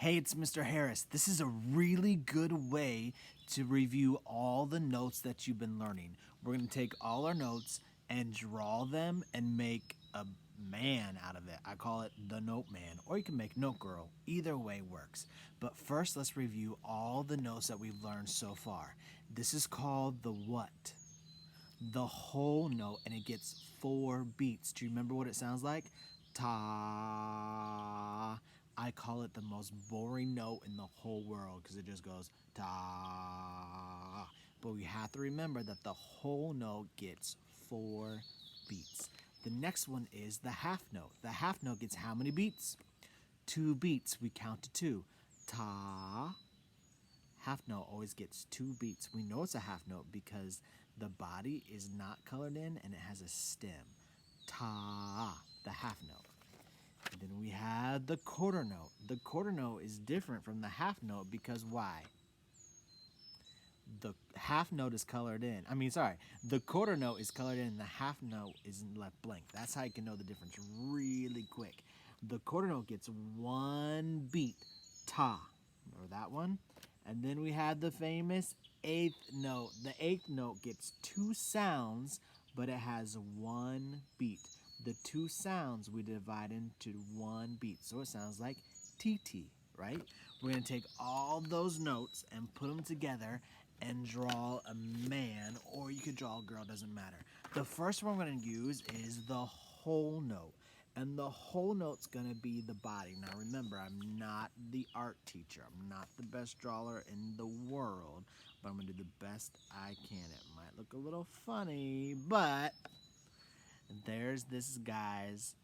Hey, it's Mr. Harris. This is a really good way to review all the notes that you've been learning. We're going to take all our notes and draw them and make a man out of it. I call it the Note Man, or you can make Note Girl. Either way works. But first, let's review all the notes that we've learned so far. This is called the what? The whole note, and it gets 4 beats. Do you remember what it sounds like? Ta. I call it the most boring note in the whole world because it just goes ta. But we have to remember that the whole note gets 4 beats. The next one is the half note. The half note gets how many beats? 2 beats. We count to 2. Ta. Half note always gets 2 beats. We know it's a half note because the body is not colored in and it has a stem. Ta, the half note. And then we have the quarter note. The quarter note is different from the half note because why? The half note is colored in. The quarter note is colored in and the half note is left blank. That's how you can know the difference really quick. The quarter note gets 1 beat. Ta. Remember that one? And then we have the famous 8th note. The 8th note gets 2 sounds, but it has 1 beat. The 2 sounds we divide into 1 beat. So it sounds like TT, right? We're going to take all those notes and put them together and draw a man, or you could draw a girl, doesn't matter. The first one we're going to use is the whole note. And the whole note's going to be the body. Now remember, I'm not the art teacher. I'm not the best drawer in the world, but I'm going to do the best I can. It might look a little funny, but there's this guy's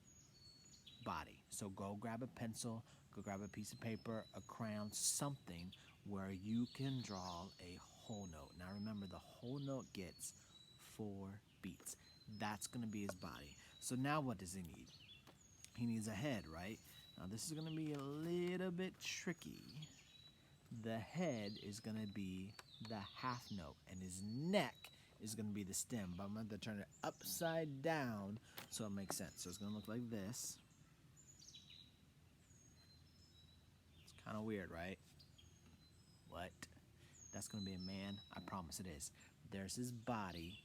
body. So go grab a pencil, go grab a piece of paper, a crayon, something where you can draw a whole note. Now remember, the whole note gets 4 beats. That's going to be his body. So now what does he need? He needs a head, right? Now this is going to be a little bit tricky. The head is going to be the half note, and his neck is going to be the stem. But I'm going to turn it upside down so it makes sense. So it's going to look like this. It's kind of weird, right? What? That's going to be a man? I promise it is. There's his body.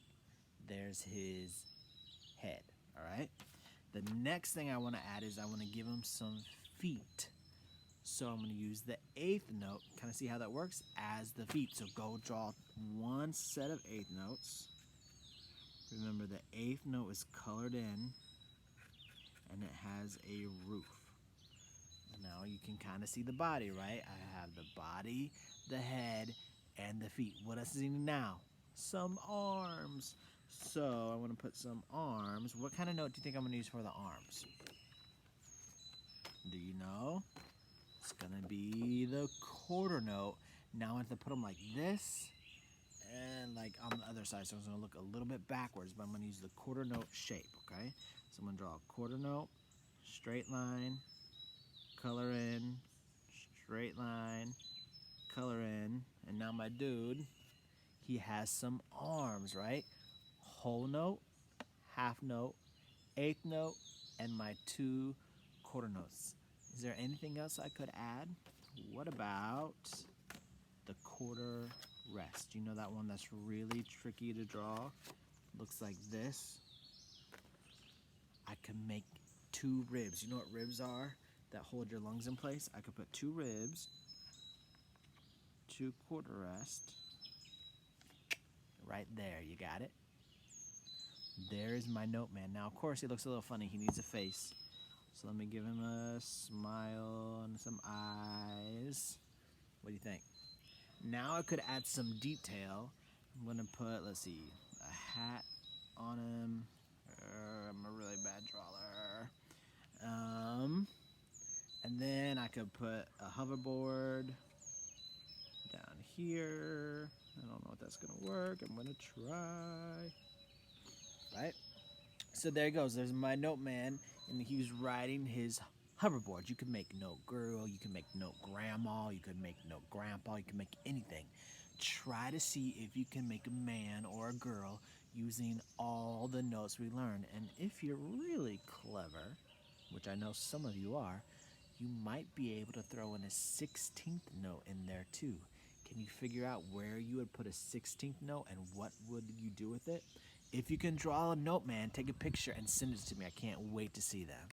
There's his head, all right? The next thing I want to add is I want to give him some feet. So I'm going to use the 8th note, kind of see how that works, as the feet. So go draw 1 set of 8th notes. Remember, the 8th note is colored in, and it has a roof. Now you can kind of see the body, right? I have the body, the head, and the feet. What else does he need now? Some arms. So I want to put some arms. What kind of note do you think I'm going to use for the arms? Do you know? It's going to be the quarter note. Now I have to put them like this and like on the other side. So it's going to look a little bit backwards, but I'm going to use the quarter note shape, okay? So I'm going to draw a quarter note, straight line, color in, straight line, color in. And now my dude, he has some arms, right? Whole note, half note, 8th note, and my 2 quarter notes. Is there anything else I could add? What about the quarter rest? You know that one that's really tricky to draw? Looks like this. I could make 2 ribs. You know what ribs are? That hold your lungs in place. I could put 2 ribs, 2 quarter rest. Right there, you got it. There's my note man. Now, of course, he looks a little funny. He needs a face. So let me give him a smile and some eyes. What do you think? Now I could add some detail. I'm going to put, let's see, a hat on him. I'm a really bad drawer. And then I could put a hoverboard down here. I don't know if that's going to work. I'm going to try. Right? So there he goes. There's my note man, and he's riding his hoverboard. You can make note girl, you can make note grandma, you can make note grandpa, you can make anything. Try to see if you can make a man or a girl using all the notes we learned. And if you're really clever, which I know some of you are, you might be able to throw in a 16th note in there too. Can you figure out where you would put a 16th note and what would you do with it? If you can draw a note, man, take a picture and send it to me. I can't wait to see that.